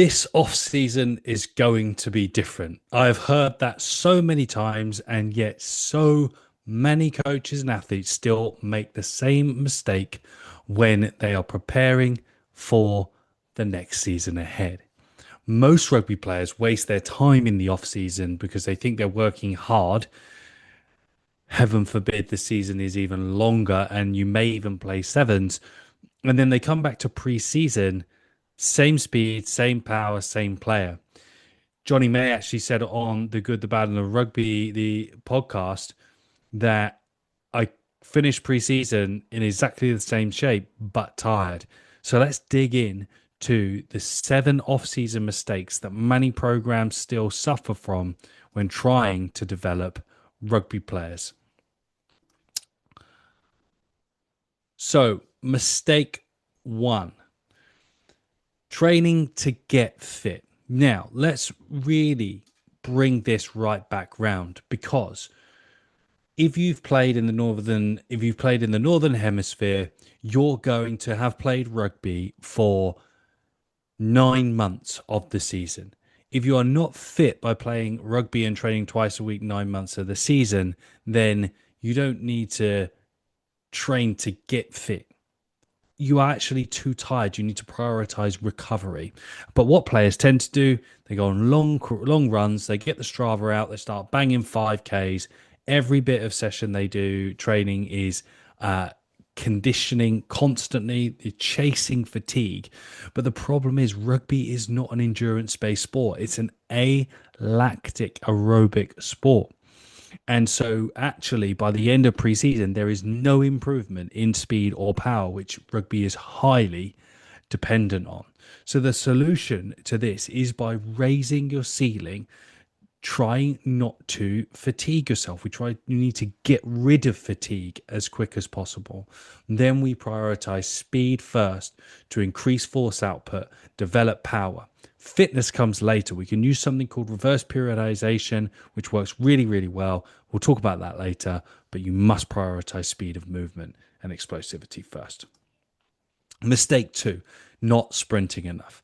This off season is going to be different. I've heard that so many times, and yet so many coaches and athletes still make the same mistake when they are preparing for the next season ahead. Most rugby players waste their time in the off season because they think they're working hard. Heaven forbid the season is even longer and you may even play sevens. And then they come back to pre-season, same speed, same power, same player. Johnny May actually said on the Good, the Bad, and the Rugby, the podcast, that I finished preseason in exactly the same shape, but tired. So let's dig in to the 7 off-season mistakes that many programs still suffer from when trying to develop rugby players. So, mistake 1, training to get fit. Now, let's really bring this right back round, because if you've played in the northern hemisphere, you're going to have played rugby for 9 months of the season. If you are not fit by playing rugby and training twice a week 9 months of the season, then you don't need to train to get fit. You are actually too tired. You need to prioritize recovery. But what players tend to do, they go on long runs, they get the Strava out, they start banging 5Ks. Every bit of session they do, training, is conditioning constantly, chasing fatigue. But the problem is, rugby is not an endurance-based sport. It's an alactic aerobic sport. And so, actually, by the end of preseason, there is no improvement in speed or power, which rugby is highly dependent on. So, the solution to this is by raising your ceiling, trying not to fatigue yourself. You need to get rid of fatigue as quick as possible. Then we prioritize speed first to increase force output, develop power. Fitness comes later. We can use something called reverse periodization, which works really, really well. We'll talk about that later, but you must prioritize speed of movement and explosivity first. Mistake 2, not sprinting enough.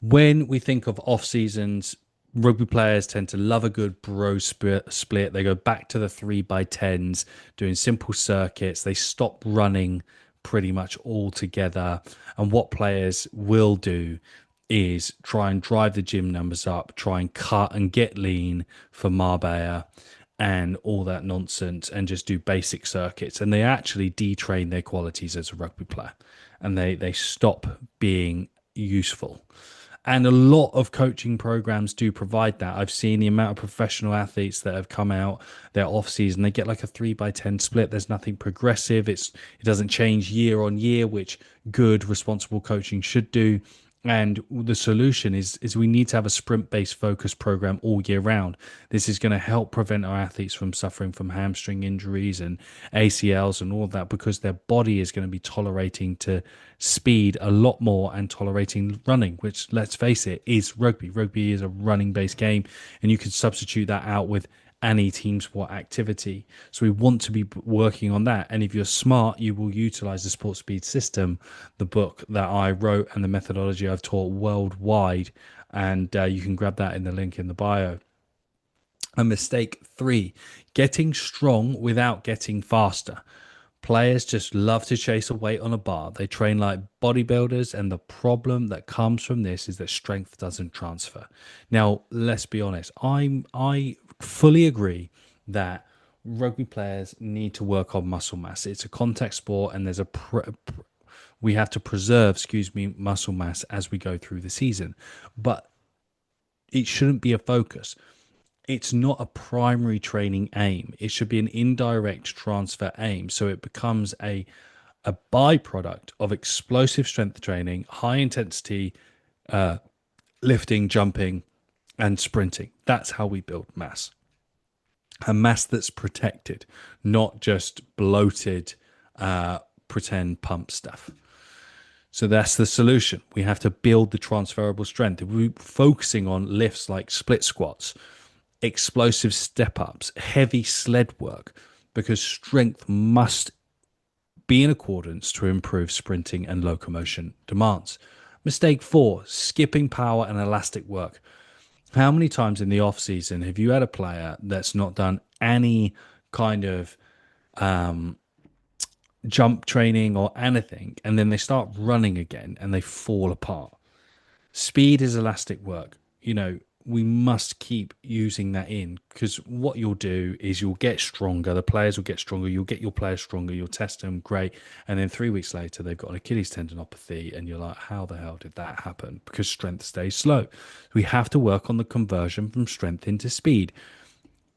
When we think of off seasons, rugby players tend to love a good bro split. They go back to the 3x10s, doing simple circuits. They stop running pretty much altogether. And what players will do is try and drive the gym numbers up, try and cut and get lean for Marbella and all that nonsense, and just do basic circuits. And they actually detrain their qualities as a rugby player, and they stop being useful. And a lot of coaching programs do provide that. I've seen the amount of professional athletes that have come out their off season. They get like a 3x10 split. There's nothing progressive. It doesn't change year on year, which good, responsible coaching should do. And the solution is we need to have a sprint-based focus program all year round. This is going to help prevent our athletes from suffering from hamstring injuries and ACLs and all that, because their body is going to be tolerating to speed a lot more and tolerating running, which, let's face it, is rugby. Rugby is a running-based game, and you can substitute that out with any team sport activity. So we want to be working on that. And if you're smart, you will utilize the Sport Speed System, the book that I wrote and the methodology I've taught worldwide. And you can grab that in the link in the bio. And mistake 3, getting strong without getting faster. Players just love to chase a weight on a bar. They train like bodybuilders, and the problem that comes from this is that strength doesn't transfer. Now, let's be honest. I fully agree that rugby players need to work on muscle mass. It's a contact sport, and we have to preserve, muscle mass as we go through the season. But it shouldn't be a focus. It's not a primary training aim. It should be an indirect transfer aim. So it becomes a byproduct of explosive strength training, high intensity lifting, jumping, and sprinting. That's how we build mass. A mass that's protected, not just bloated, pretend pump stuff. So that's the solution. We have to build the transferable strength. If we're focusing on lifts like split squats, explosive step-ups, heavy sled work, because strength must be in accordance to improve sprinting and locomotion demands. Mistake 4, skipping power and elastic work. How many times in the off season have you had a player that's not done any kind of jump training or anything, and then they start running again and they fall apart? Speed is elastic work. We must keep using that in, because what you'll do is you'll get stronger. The players will get stronger. You'll get your players stronger. You'll test them, great. And then 3 weeks later, they've got an Achilles tendinopathy, and you're like, how the hell did that happen? Because strength stays slow. We have to work on the conversion from strength into speed.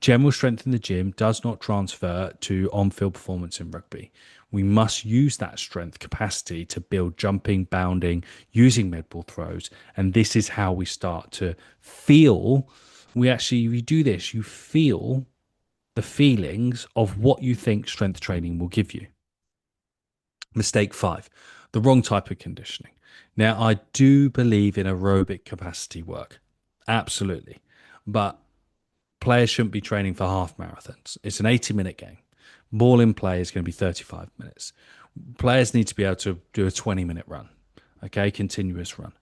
General strength in the gym does not transfer to on-field performance in rugby. We must use that strength capacity to build jumping, bounding, using med ball throws, and this is how we start to feel. We do this. You feel the feelings of what you think strength training will give you. Mistake 5, the wrong type of conditioning. Now, I do believe in aerobic capacity work, absolutely, but players shouldn't be training for half marathons. It's an 80-minute game. Ball in play is going to be 35 minutes. Players need to be able to do a 20-minute run, okay? Continuous run,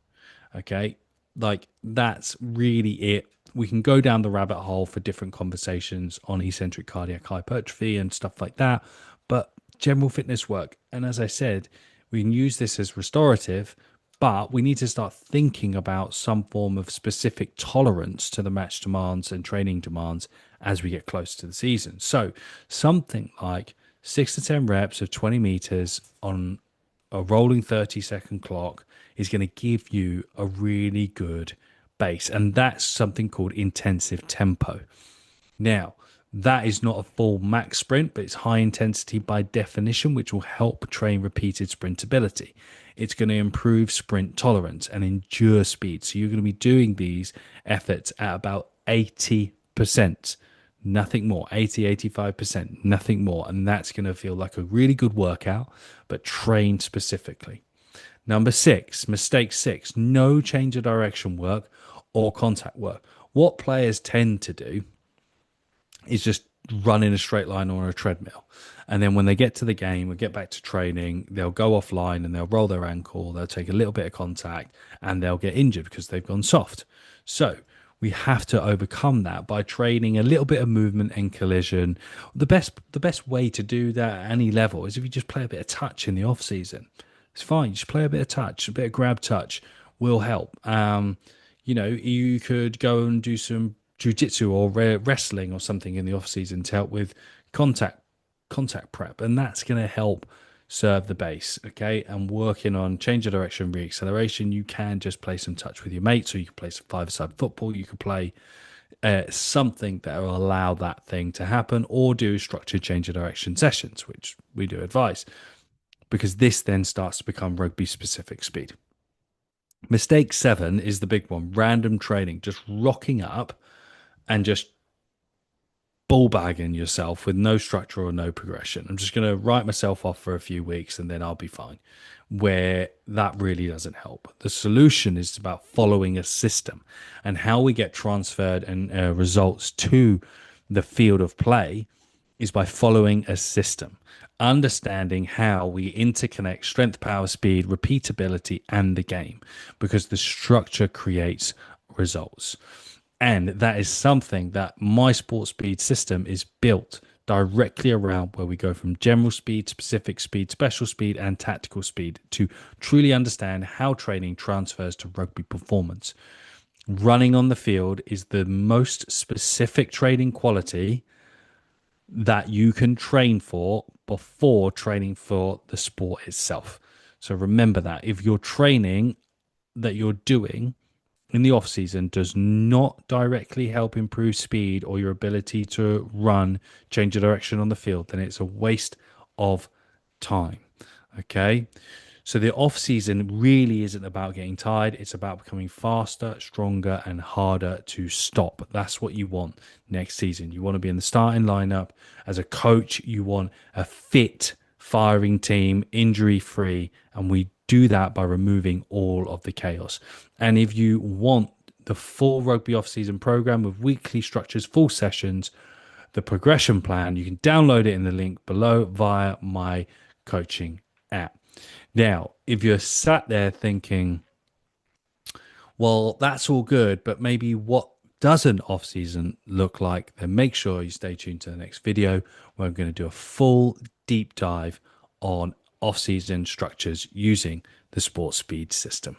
okay? Like, that's really it. We can go down the rabbit hole for different conversations on eccentric cardiac hypertrophy and stuff like that, but general fitness work. And as I said, we can use this as restorative, but we need to start thinking about some form of specific tolerance to the match demands and training demands as we get close to the season. So something like 6 to 10 reps of 20 meters on a rolling 30-second clock is going to give you a really good base. And that's something called intensive tempo. Now, that is not a full max sprint, but it's high intensity by definition, which will help train repeated sprintability. It's going to improve sprint tolerance and endure speed. So you're going to be doing these efforts at about 80%, nothing more, 85%, nothing more. And that's going to feel like a really good workout, but trained specifically. Number 6, mistake 6, no change of direction work or contact work. What players tend to do is just run in a straight line or a treadmill. And then when they get to the game or get back to training, they'll go offline and they'll roll their ankle, they'll take a little bit of contact, and they'll get injured because they've gone soft. So we have to overcome that by training a little bit of movement and collision. The best way to do that at any level is if you just play a bit of touch in the off season. It's fine. Just play a bit of touch, a bit of grab touch will help. You could go and do some jiu-jitsu or wrestling or something in the off season to help with contact prep, and that's going to help serve the base. Okay, and working on change of direction, reacceleration, you can just play some touch with your mates, or you can play some five-a-side football, you could play something that will allow that thing to happen, or do structured change of direction sessions, which we do advise, because this then starts to become rugby specific speed. Mistake 7 is the big one: random training, just rocking up and just ball bagging yourself with no structure or no progression. I'm just going to write myself off for a few weeks and then I'll be fine. Where that really doesn't help. The solution is about following a system, and how we get transferred and results to the field of play is by following a system, understanding how we interconnect strength, power, speed, repeatability, and the game, because the structure creates results. And that is something that my sport speed system is built directly around, where we go from general speed, specific speed, special speed, and tactical speed to truly understand how training transfers to rugby performance. Running on the field is the most specific training quality that you can train for before training for the sport itself. So remember that if your training that you're doing in the off season does not directly help improve speed or your ability to run, change your direction on the field, then it's a waste of time. Okay. So the off season really isn't about getting tired. It's about becoming faster, stronger, and harder to stop. That's what you want next season. You want to be in the starting lineup. As a coach, you want a fit, firing team, injury free, and we do that by removing all of the chaos. And if you want the full rugby off-season program with weekly structures, full sessions, the progression plan, you can download it in the link below via my coaching app. Now, if you're sat there thinking, Well, that's all good, but maybe what doesn't off season look like, then make sure you stay tuned to the next video where I'm going to do a full deep dive on off season structures using the sports speed system.